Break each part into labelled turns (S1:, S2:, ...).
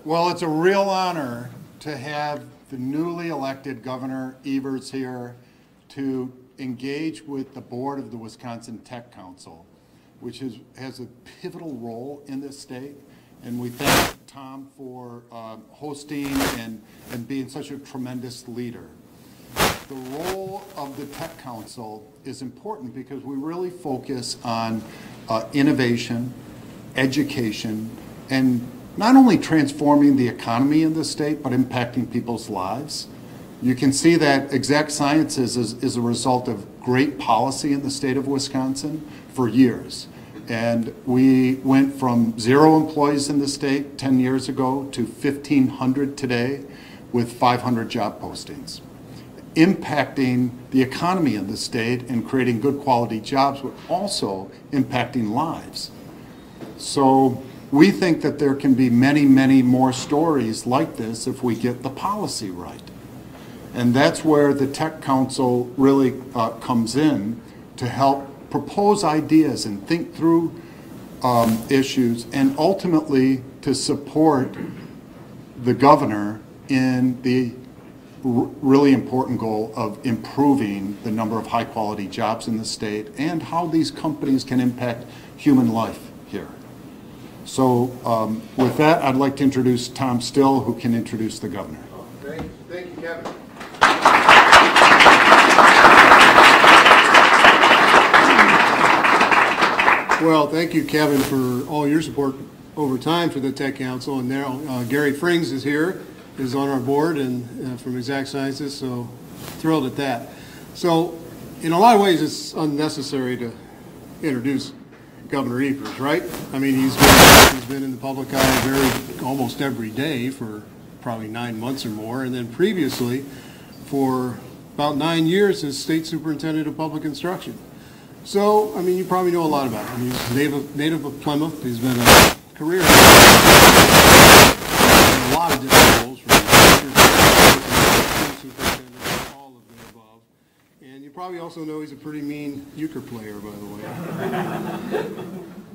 S1: Well, it's a real honor to have the newly elected Governor Evers here to engage with the board of the Wisconsin Tech Council, which has a pivotal role in this state. And we thank Tom for hosting and being such a tremendous leader. The role of the Tech Council is important because we really focus on innovation, education, and not only transforming the economy in the state, but impacting people's lives. You can see that Exact Sciences is a result of great policy in the state of Wisconsin for years. And we went from 0 employees in the state 10 years ago to 1,500 today with 500 job postings, impacting the economy in the state and creating good quality jobs, but also impacting lives. So we think that there can be many, many more stories like this if we get the policy right. And that's where the Tech Council really comes in to help propose ideas and think through issues, and ultimately to support the governor in the really important goal of improving the number of high quality jobs in the state and how these companies can impact human life here. So with that, I'd like to introduce Tom Still, who can introduce the governor.
S2: Thank you, Kevin. Well, thank you, Kevin, for all your support over time for the Tech Council. And now Gary Frings is here, is on our board and from Exact Sciences, so thrilled at that. So in a lot of ways, it's unnecessary to introduce Governor Evers, right? I mean, he's been in the public eye almost every day for probably 9 months or more, and then previously for about 9 years as State Superintendent of Public Instruction. So, I mean, you probably know a lot about him. He's native of Plymouth. He's been a career in a lot of different roles, from superintendent, all of the above. And you probably also know he's a pretty mean euchre player, by the way.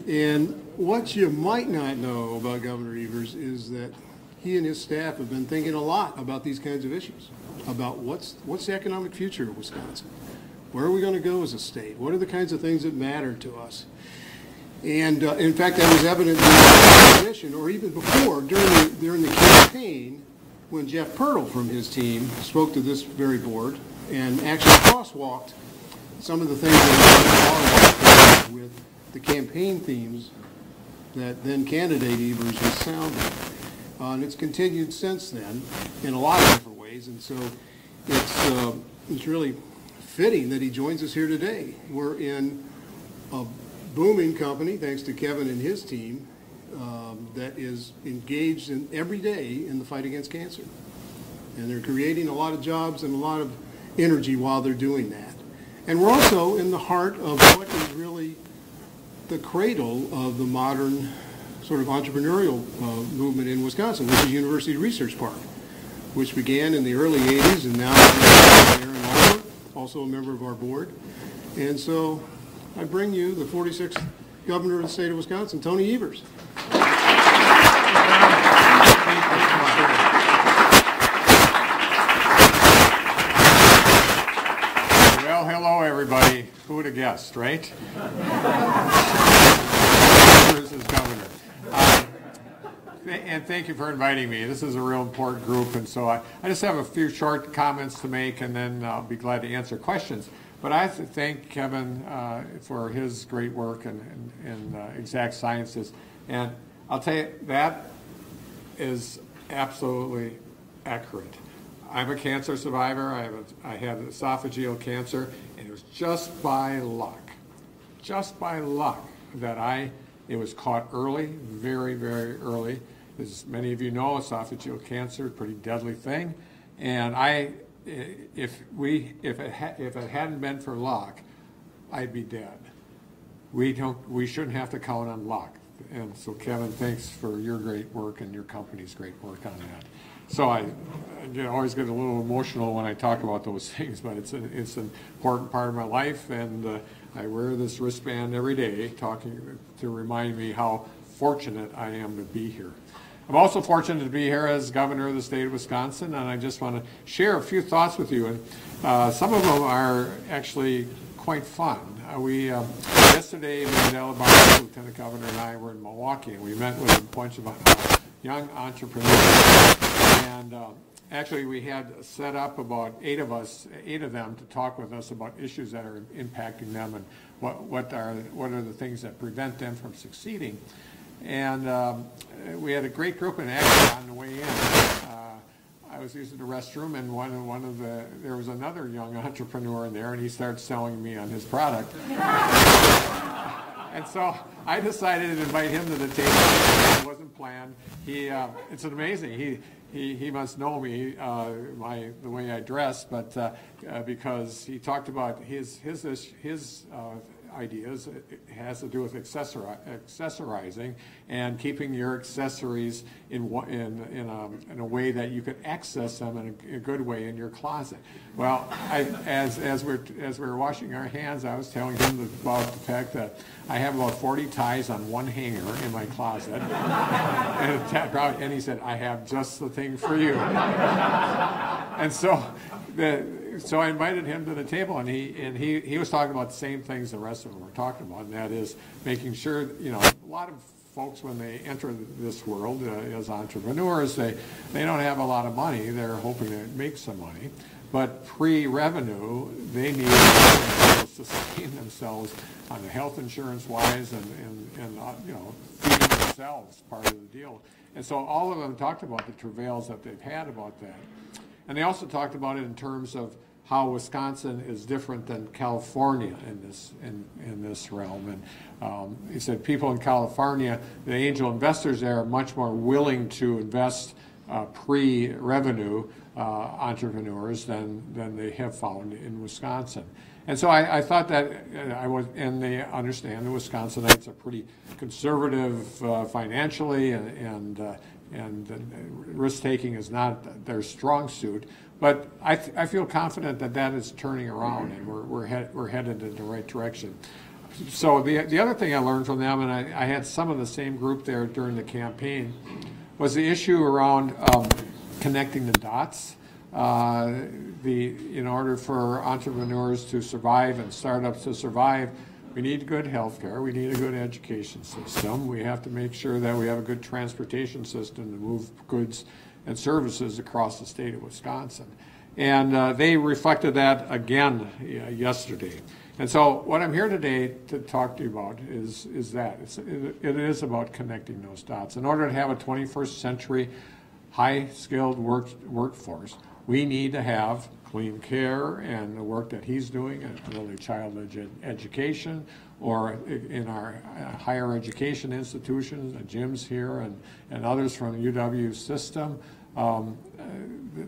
S2: And what you might not know about Governor Evers is that he and his staff have been thinking a lot about these kinds of issues, about what's the economic future of Wisconsin. Where are we going to go as a state? What are the kinds of things that matter to us? And in fact, that was evident in the position, or even before, during the campaign, when Jeff Pirtle from his team spoke to this very board and actually crosswalked some of the things that were with the campaign themes that then candidate Evers was sounding. And it's continued since then in a lot of different ways, and so it's really fitting that he joins us here today. We're in a booming company, thanks to Kevin and his team, that is engaged in every day in the fight against cancer. And they're creating a lot of jobs and a lot of energy while they're doing that. And we're also in the heart of what is really the cradle of the modern sort of entrepreneurial movement in Wisconsin, which is University Research Park, which began in the early 80s and now Aaron Oliver, also a member of our board. And so I bring you the 46th governor of the state of Wisconsin, Tony Evers.
S3: Well, hello everybody. Who would have guessed, right? Evers is governor. And thank you for inviting me. This is a real important group, and so I just have a few short comments to make, and then I'll be glad to answer questions. But I have to thank Kevin for his great work in Exact Sciences. And I'll tell you, that is absolutely accurate. I'm a cancer survivor. I had esophageal cancer, and it was just by luck that it was caught early, very, very early. As many of you know, esophageal cancer is a pretty deadly thing. And if it hadn't been for luck, I'd be dead. We shouldn't have to count on luck. And so, Kevin, thanks for your great work and your company's great work on that. So I always get a little emotional when I talk about those things, but it's an important part of my life, and I wear this wristband every day to remind me how fortunate I am to be here. I'm also fortunate to be here as governor of the state of Wisconsin, and I just want to share a few thoughts with you. And some of them are actually quite fun. Yesterday, Mandela Barnes, Lieutenant Governor, and I were in Milwaukee, and we met with a bunch of young entrepreneurs. And actually, we had set up about eight of them, to talk with us about issues that are impacting them and what are the things that prevent them from succeeding. And we had a great group, and actually on the way in, I was using the restroom, and there was another young entrepreneur in there, and he started selling me on his product. And so I decided to invite him to the table. It wasn't planned. It's amazing. He must know me, the way I dress, but because he talked about his ideas. It has to do with accessorizing and keeping your accessories in a way that you can access them in a good way in your closet. Well, as we're washing our hands, I was telling him about the fact that I have about 40 ties on one hanger in my closet, and he said, "I have just the thing for you." And so I invited him to the table, and he was talking about the same things the rest of them were talking about, and that is making sure, a lot of folks, when they enter this world as entrepreneurs, they don't have a lot of money. They're hoping to make some money, but pre-revenue, they need to sustain themselves on the health insurance wise and feeding themselves, part of the deal. And so all of them talked about the travails that they've had about that. And they also talked about it in terms of how Wisconsin is different than California in this realm. And he said people in California, the angel investors there, are much more willing to invest pre-revenue entrepreneurs than they have found in Wisconsin. And so I thought that and they understand the Wisconsinites are pretty conservative financially, and risk-taking is not their strong suit. But I feel confident that is turning around, and we're headed in the right direction. So the other thing I learned from them, and I had some of the same group there during the campaign, was the issue around connecting the dots. In order for entrepreneurs to survive and startups to survive, we need good health care. We need a good education system. We have to make sure that we have a good transportation system to move goods and services across the state of Wisconsin. And they reflected that again yesterday. And so what I'm here today to talk to you about is that. It is about connecting those dots. In order to have a 21st century high-skilled workforce, we need to have clean care and the work that he's doing in early childhood education, or in our higher education institutions, the gyms here and others from the UW system.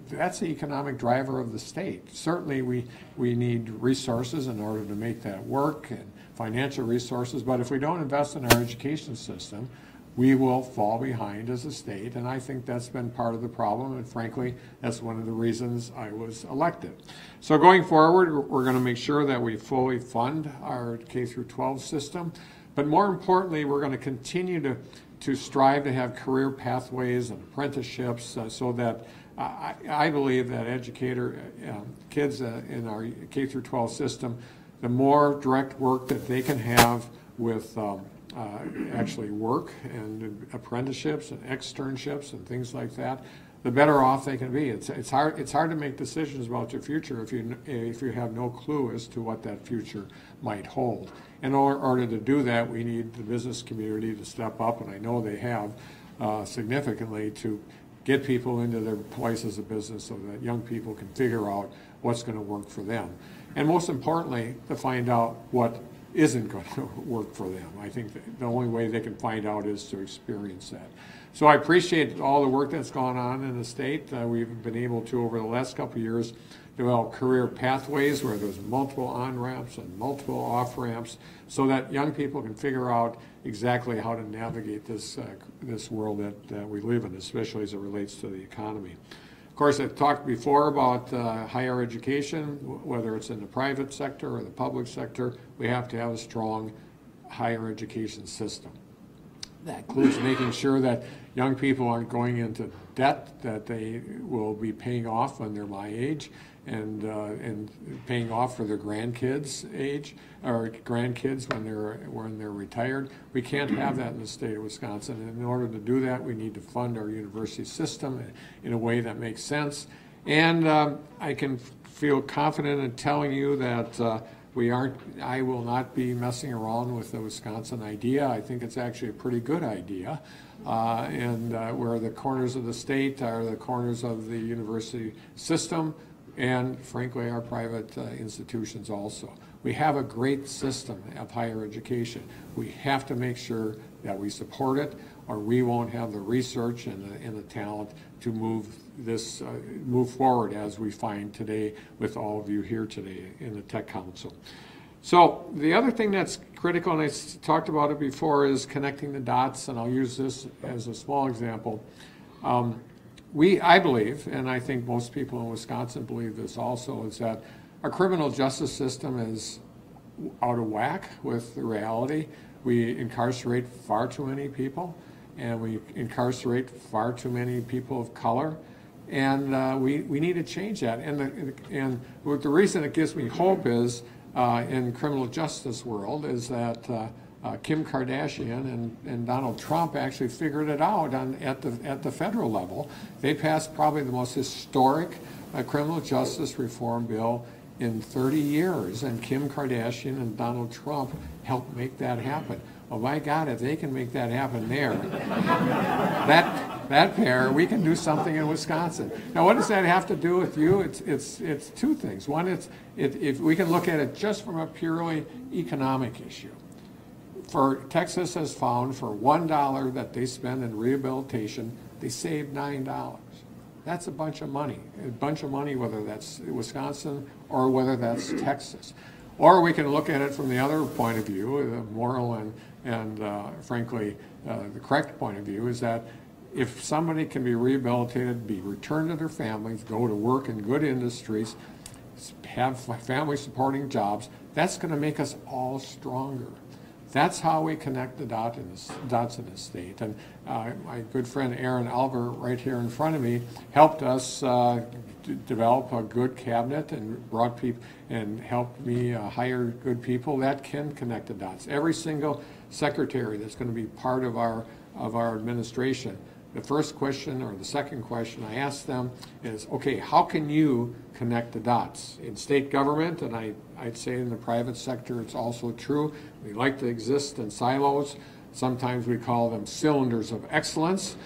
S3: That's the economic driver of the state. Certainly we need resources in order to make that work, and financial resources, but if we don't invest in our education system, we will fall behind as a state, and I think that's been part of the problem, and frankly, that's one of the reasons I was elected. So going forward, we're going to make sure that we fully fund our K-12 system, but more importantly, we're going to continue to strive to have career pathways and apprenticeships so that I believe that kids in our K-12 system, the more direct work that they can have with actually work and apprenticeships and externships and things like that, the better off they can be. It's hard to make decisions about your future if you have no clue as to what that future might hold. In order to do that, we need the business community to step up, and I know they have significantly, to get people into their places of business so that young people can figure out what's going to work for them. And most importantly, to find out what isn't going to work for them. I think the only way they can find out is to experience that. So I appreciate all the work that's gone on in the state. We've been able to, over the last couple of years, develop career pathways where there's multiple on-ramps and multiple off-ramps so that young people can figure out exactly how to navigate this world that we live in, especially as it relates to the economy. Of course, I've talked before about higher education, whether it's in the private sector or the public sector. We have to have a strong higher education system. That includes making sure that young people aren't going into debt that they will be paying off when they're my age, and paying off for their grandkids' age or grandkids when they're retired. We can't have that in the state of Wisconsin. And in order to do that, we need to fund our university system in a way that makes sense. And I can feel confident in telling you that I will not be messing around with the Wisconsin idea. I think it's actually a pretty good idea. Where the corners of the state are the corners of the university system, and frankly our private institutions also. We have a great system of higher education. We have to make sure that we support it, or we won't have the research and the talent to move forward as we find today with all of you here today in the Tech Council. So the other thing that's critical, and I talked about it before, is connecting the dots, and I'll use this as a small example. I believe, and I think most people in Wisconsin believe this also, is that our criminal justice system is out of whack with the reality. We incarcerate far too many people, and we incarcerate far too many people of color, and we need to change that. And the reason it gives me hope is, in criminal justice world, is that Kim Kardashian and Donald Trump actually figured it out at the federal level. They passed probably the most historic criminal justice reform bill in 30 years, and Kim Kardashian and Donald Trump helped make that happen. Well, my God, if they can make that happen there, that pair, we can do something in Wisconsin. Now, what does that have to do with you? It's two things. One, if we can look at it just from a purely economic issue. Texas has found for $1 that they spend in rehabilitation, they save $9. That's a bunch of money. A bunch of money, whether that's Wisconsin or whether that's Texas. Or we can look at it from the other point of view, the moral and frankly, the correct point of view is that if somebody can be rehabilitated, be returned to their families, go to work in good industries, have family supporting jobs, that's going to make us all stronger. That's how we connect the dots in the state. And my good friend Aaron Albert, right here in front of me, helped us develop a good cabinet and brought people and helped me hire good people that can connect the dots. Every single secretary that's going to be part of our administration, the first question or the second question I ask them is, okay, how can you connect the dots? In state government, and I'd say in the private sector it's also true, we like to exist in silos. Sometimes we call them cylinders of excellence.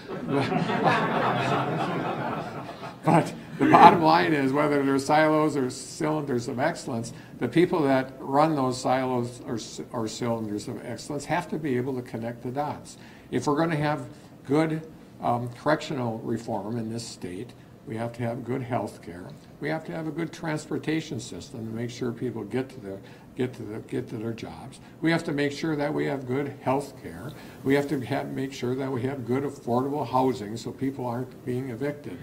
S3: But the bottom line is, whether they're silos or cylinders of excellence, the people that run those silos or cylinders of excellence have to be able to connect the dots. If we're going to have good correctional reform in this state, we have to have good health care. We have to have a good transportation system to make sure people get to their jobs. We have to make sure that we have good health care. We have to make sure that we have good affordable housing so people aren't being evicted.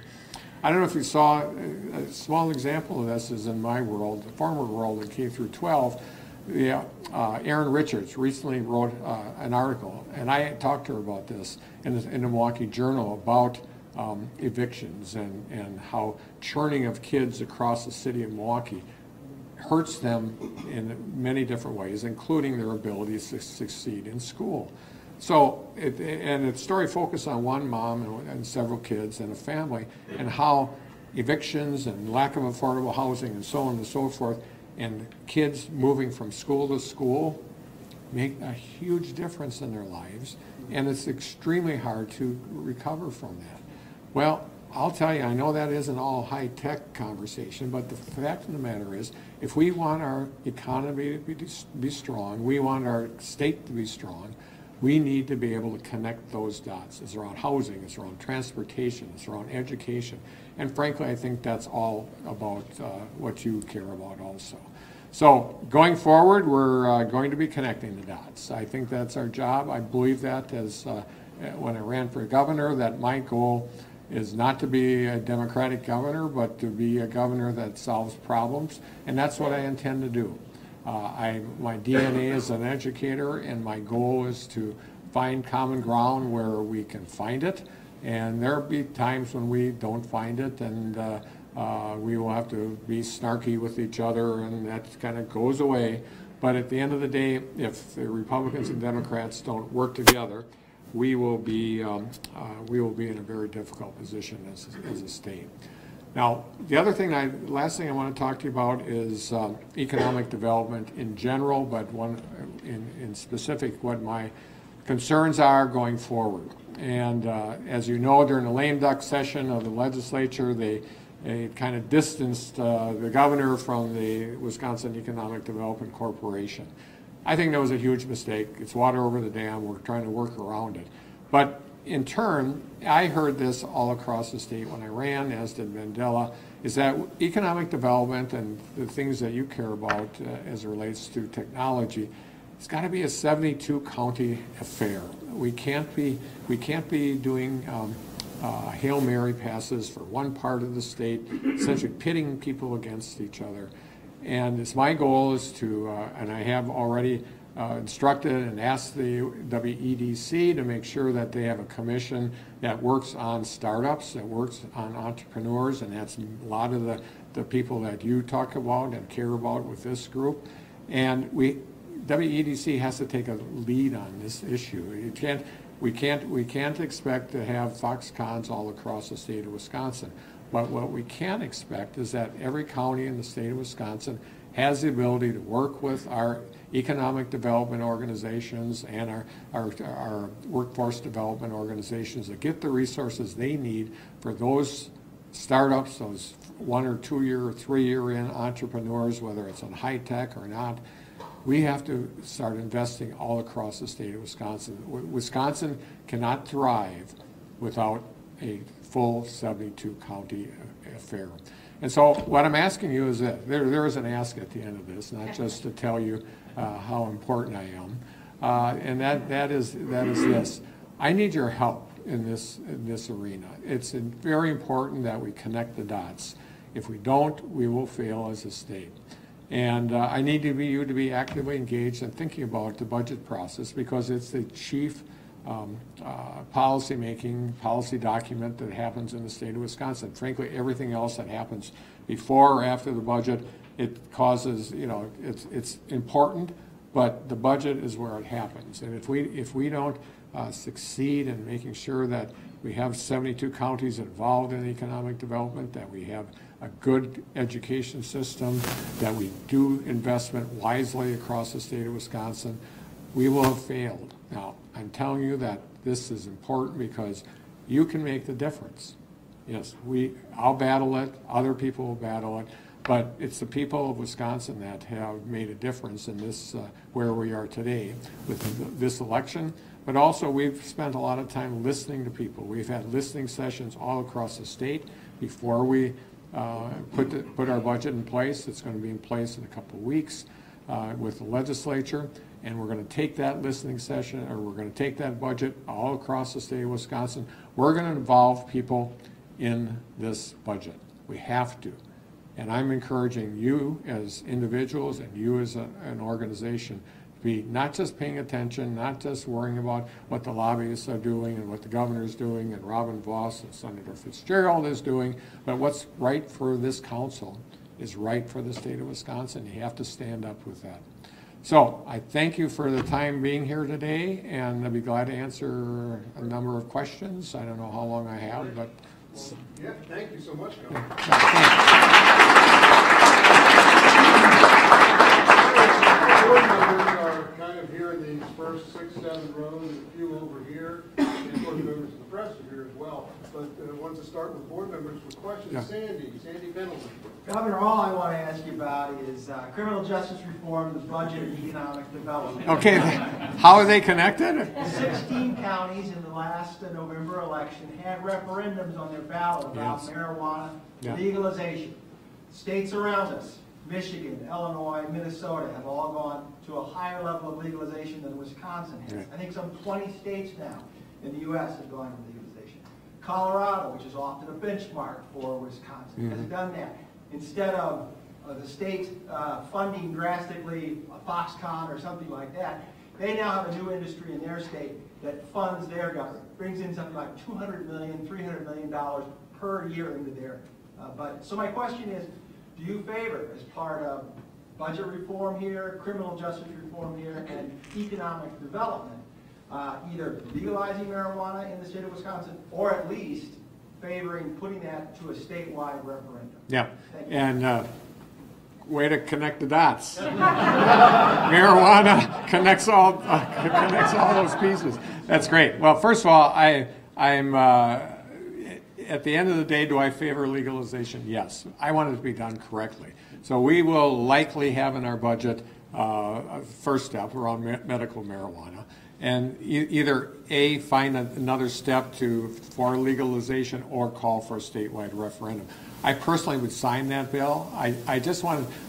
S3: I don't know if you saw, a small example of this is in my world, the former world in K through 12. Erin Richards recently wrote an article, and I talked to her about this in the Milwaukee Journal about evictions and how churning of kids across the city of Milwaukee hurts them in many different ways, including their ability to succeed in school. So, the story focused on one mom and several kids and a family, and how evictions and lack of affordable housing and so on and so forth, and kids moving from school to school make a huge difference in their lives, and it's extremely hard to recover from that. Well, I'll tell you, I know that isn't all high-tech conversation, but the fact of the matter is, if we want our economy to be strong, we want our state to be strong, we need to be able to connect those dots. It's around housing, it's around transportation, it's around education. And frankly, I think that's all about what you care about also. So going forward, we're going to be connecting the dots. I think that's our job. I believe that as when I ran for governor, that my goal is not to be a Democratic governor, but to be a governor that solves problems. And that's what I intend to do. My DNA is an educator, and my goal is to find common ground where we can find it, and there'll be times when we don't find it, and we will have to be snarky with each other, and that kind of goes away. But at the end of the day, if the Republicans and Democrats don't work together, we will be in a very difficult position as a state. Now, the other thing, last thing I want to talk to you about is economic development in general, but in specific, what my concerns are going forward. And as you know, during the lame duck session of the legislature, they kind of distanced the governor from the Wisconsin Economic Development Corporation. I think that was a huge mistake. It's water over the dam. We're trying to work around it. But in turn, I heard this all across the state when I ran, as did Mandela, is that economic development and the things that you care about as it relates to technology, it's got to be a 72 county affair. We can't be doing Hail Mary passes for one part of the state, essentially pitting people against each other. And it's my goal is to, and I have already instructed and asked the WEDC to make sure that they have a commission that works on startups, that works on entrepreneurs, and that's a lot of the people that you talk about and care about with this group. And WEDC has to take a lead on this issue. We can't expect to have Foxcons all across the state of Wisconsin. But what we can expect is that every county in the state of Wisconsin has the ability to work with our economic development organizations and our workforce development organizations to get the resources they need for those startups, those 1 or 2 year or 3 year in entrepreneurs, whether it's on high tech or not. We have to start investing all across the state of Wisconsin. Wisconsin cannot thrive without a full 72 county affair. And so what I'm asking you is that there is an ask at the end of this, not just to tell you how important I am, and that is this. I need your help in this arena. It's very important that we connect the dots. If we don't, we will fail as a state. And I need you to be actively engaged in thinking about the budget process, because it's the chief policy document that happens in the state of Wisconsin. Frankly, everything else that happens before or after the budget, it causes, it's important, but the budget is where it happens. And if we don't succeed in making sure that we have 72 counties involved in economic development, that we have a good education system, that we do investment wisely across the state of Wisconsin, we will have failed. Now, I'm telling you that this is important because you can make the difference. Yes, I'll battle it, other people will battle it, but it's the people of Wisconsin that have made a difference in this, where we are today with this election. But also, we've spent a lot of time listening to people. We've had listening sessions all across the state before we put our budget in place. It's going to be in place in a couple of weeks with the legislature, and we're going to take that listening session, or we're going to take that budget all across the state of Wisconsin. We're going to involve people in this budget. We have to. And I'm encouraging you as individuals and you as an organization to be not just paying attention, not just worrying about what the lobbyists are doing and what the governor is doing and Robin Vos and Senator Fitzgerald is doing, but what's right for this council is right for the state of Wisconsin. You have to stand up with that. So I thank you for the time being here today, and I'll be glad to answer a number of questions. I don't know how long I have, but...
S2: Yeah, thank you so much, Governor. Board members are kind of here in these first 6, 7 rows, and a few over here, and board members of the press are here as well. But I want to start with board members with questions.
S3: Yeah.
S2: Sandy Pendleton.
S4: Governor, all I want to ask you about is criminal justice reform, the budget, and economic development.
S3: Okay, how are they connected?
S4: 16 counties in the last November election had referendums on their ballot about
S3: Yes.
S4: marijuana
S3: Yeah.
S4: legalization. States around us, Michigan, Illinois, Minnesota, have all gone to a higher level of legalization than Wisconsin has.
S3: Right.
S4: I think some 20 states now in the U.S. have gone to legalization. Colorado, which is often a benchmark for Wisconsin, has done that. Instead of the state funding drastically a Foxconn or something like that, They now have a new industry in their state that funds their government, brings in something like $200 million, $300 million per year into their budget. So my question is, do you favor, as part of budget reform here, criminal justice reform here, and economic development, either legalizing marijuana in the state of Wisconsin, or at least favoring putting that to a statewide referendum?
S3: Yeah,
S4: Thank you.
S3: and way to connect the dots. Marijuana connects all those pieces. That's great. Well, first of all, I'm at the end of the day, do I favor legalization? Yes. I want it to be done correctly. So we will likely have in our budget a first step around medical marijuana, and either A, find another step for legalization, or call for a statewide referendum. I personally would sign that bill. I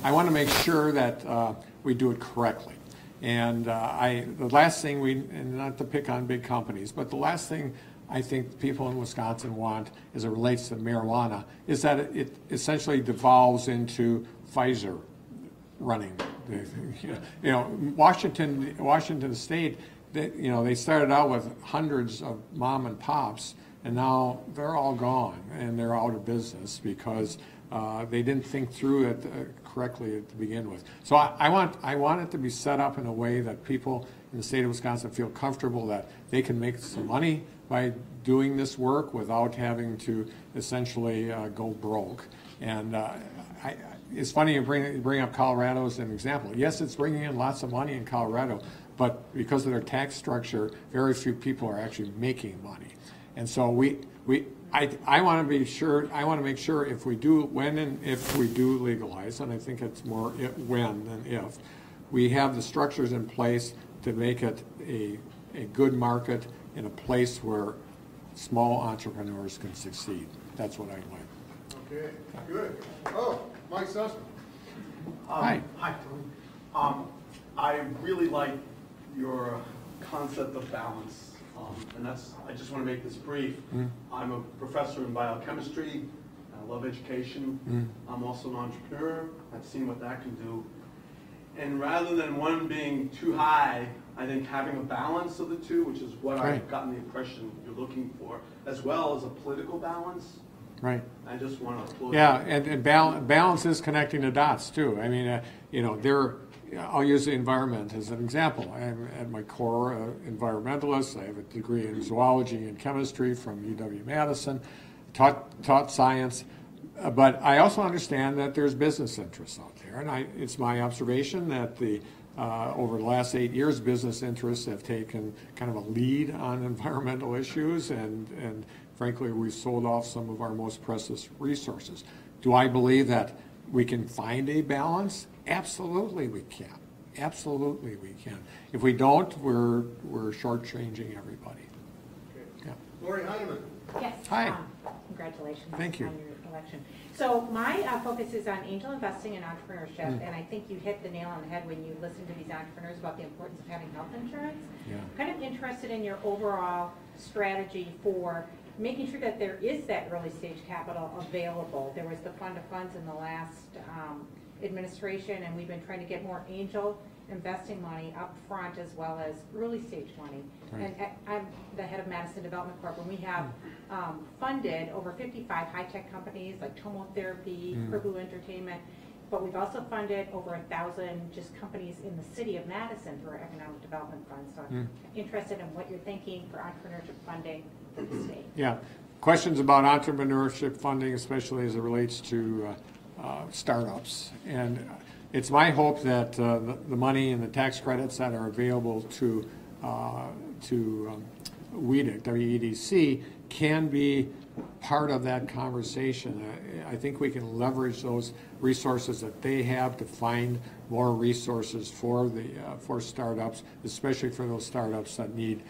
S3: want to make sure that we do it correctly. And the last thing and not to pick on big companies, but the last thing I think people in Wisconsin want, as it relates to marijuana, is that it essentially devolves into Pfizer running. You know, Washington State, they started out with hundreds of mom and pops, and now they're all gone and they're out of business because they didn't think through it correctly to begin with. So I want it to be set up in a way that people in the state of Wisconsin feel comfortable that they can make some money by doing this work without having to essentially go broke. And it's funny you bring up Colorado as an example. Yes, it's bringing in lots of money in Colorado, but because of their tax structure, very few people are actually making money. And so I want to be sure. I want to make sure if we do, when and if we do legalize, and I think it's more when than if, we have the structures in place to make it a good market in a place where small entrepreneurs can succeed. That's what I'd like.
S2: Okay, good. Oh, Mike Sussman.
S3: Hi.
S5: Hi, Tony. I really like your concept of balance. And I just want to make this brief. I'm a professor in biochemistry. I love education. I'm also an entrepreneur. I've seen what that can do. And rather than one being too high, I think having a balance of the two, which is what I've gotten the impression you're looking for, as well as a political balance.
S3: Right.
S5: I just want to applaud.
S3: Yeah, and balance is connecting the dots too. I mean, I'll use the environment as an example. I'm at my core environmentalist. I have a degree in zoology and chemistry from UW-Madison, taught science, but I also understand that there's business interests out there, and it's my observation that over the last 8 years, business interests have taken kind of a lead on environmental issues, and frankly, we've sold off some of our most precious resources. Do I believe that we can find a balance? Absolutely we can. Absolutely we can. If we don't, we're shortchanging everybody.
S2: Okay.
S3: Yeah.
S2: Lori Heineman.
S6: Yes.
S3: Hi.
S6: Congratulations
S3: Thank you.
S6: on your election. So my focus is on angel investing and entrepreneurship, and I think you hit the nail on the head when you listen to these entrepreneurs about the importance of having health insurance.
S3: Yeah.
S6: Kind of interested in your overall strategy for making sure that there is that early stage capital available. There was the fund of funds in the last administration, and we've been trying to get more angel investing money up front as well as early stage money.
S3: Right.
S6: And I'm the head of Madison Development Corp, and we have funded over 55 high-tech companies like Tomotherapy, Purdue Entertainment, but we've also funded over 1,000 just companies in the city of Madison through our economic development fund. So I'm interested in what you're thinking for entrepreneurship funding for the state.
S3: Yeah. Questions about entrepreneurship funding, especially as it relates to startups. And it's my hope that the money and the tax credits that are available to WEDC, W-E-D-C, can be part of that conversation. I think we can leverage those resources that they have to find more resources for startups, especially for those startups that need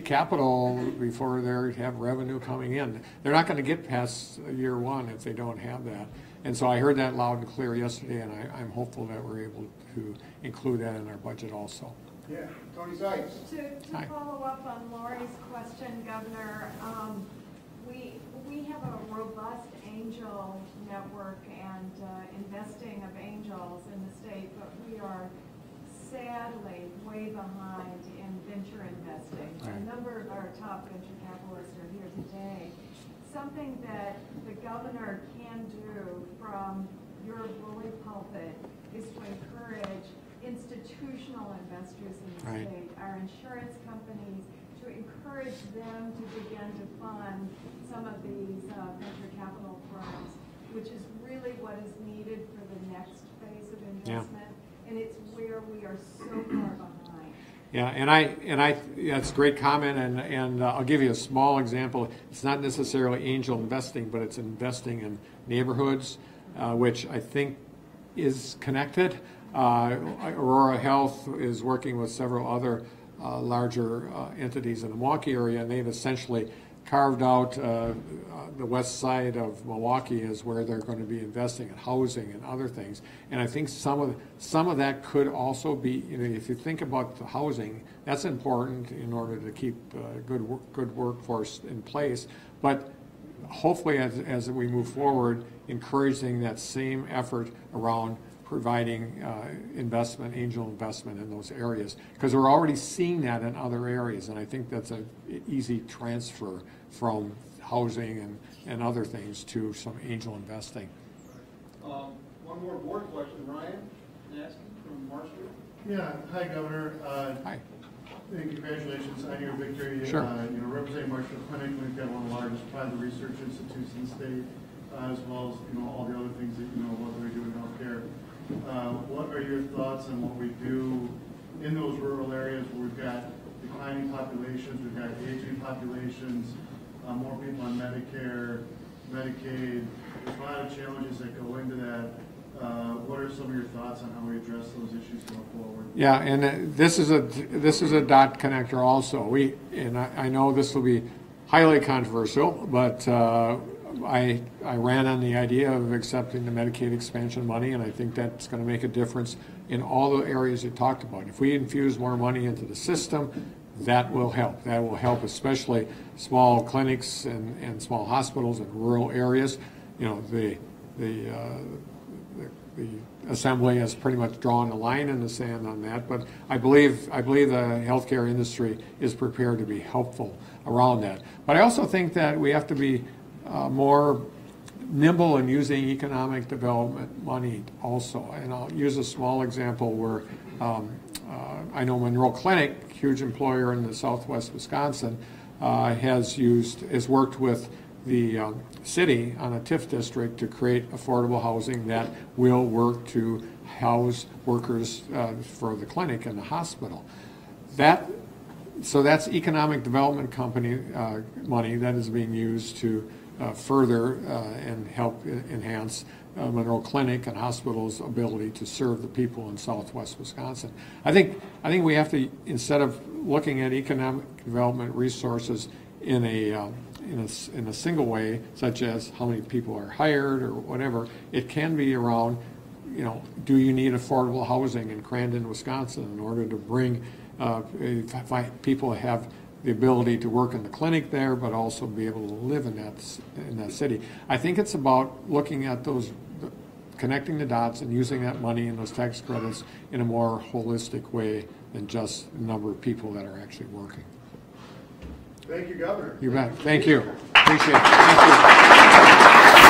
S3: capital before they have revenue coming in. They're not going to get past year one if they don't have that. And so I heard that loud and clear yesterday, and I'm hopeful that we're able to include that in our budget also.
S2: Yeah, Tony Sykes.
S7: To follow up on Lori's question, Governor, we have a robust angel network and investing of angels in the state, but we are sadly way behind in venture investing.
S3: Right.
S7: A number of our top venture capitalists are here today. Something that the governor can do from your bully pulpit is to encourage institutional investors in the
S3: Right.
S7: state, our insurance companies, to encourage them to begin to fund some of these venture capital firms, which is really what is needed for the next phase of investment. And it's where we are so far behind.
S3: Yeah, that's a great comment, and I'll give you a small example. It's not necessarily angel investing, but it's investing in neighborhoods, which I think is connected. Aurora Health is working with several other larger entities in the Milwaukee area, and they've essentially carved out the west side of Milwaukee is where they're going to be investing in housing and other things. And I think some of that could also be, if you think about the housing, that's important in order to keep good workforce in place. But hopefully, as we move forward, encouraging that same effort around providing angel investment in those areas, because we're already seeing that in other areas, and I think that's an easy transfer from housing and other things to some angel investing.
S2: One more board question, Ryan Nasky from Marshfield.
S8: Yeah, hi, Governor.
S3: Hi.
S8: And congratulations on your victory.
S3: Sure.
S8: Representing Marshfield Clinic, we've got one of the largest private research institutes in the state, as well as all the other things that what we do in healthcare. What are your thoughts on what we do in those rural areas where we've got declining populations, we've got aging populations, more people on Medicare, Medicaid? There's a lot of challenges that go into that. What are some of your thoughts on how we address those issues going forward? Yeah,
S3: and this is a dot connector also. I know this will be highly controversial, but I ran on the idea of accepting the Medicaid expansion money, and I think that's going to make a difference in all the areas you talked about. If we infuse more money into the system, that will help. That will help especially small clinics and small hospitals in rural areas. The Assembly has pretty much drawn a line in the sand on that, but I believe the healthcare industry is prepared to be helpful around that. But I also think that we have to be more nimble in using economic development money also. And I'll use a small example where I know Monroe Clinic, huge employer in the southwest Wisconsin, has worked with the city on a TIF district to create affordable housing that will work to house workers for the clinic and the hospital. So that's economic development company money that is being used to further and help enhance Monroe Clinic and hospitals' ability to serve the people in southwest Wisconsin. I think we have to, instead of looking at economic development resources in a single way, such as how many people are hired or whatever, it can be around, do you need affordable housing in Crandon, Wisconsin, in order to bring people have the ability to work in the clinic there, but also be able to live in that city. I think it's about looking at those, connecting the dots and using that money and those tax credits in a more holistic way than just the number of people that are actually working.
S2: Thank you, Governor.
S3: You bet. Thank you. Appreciate it. Thank you.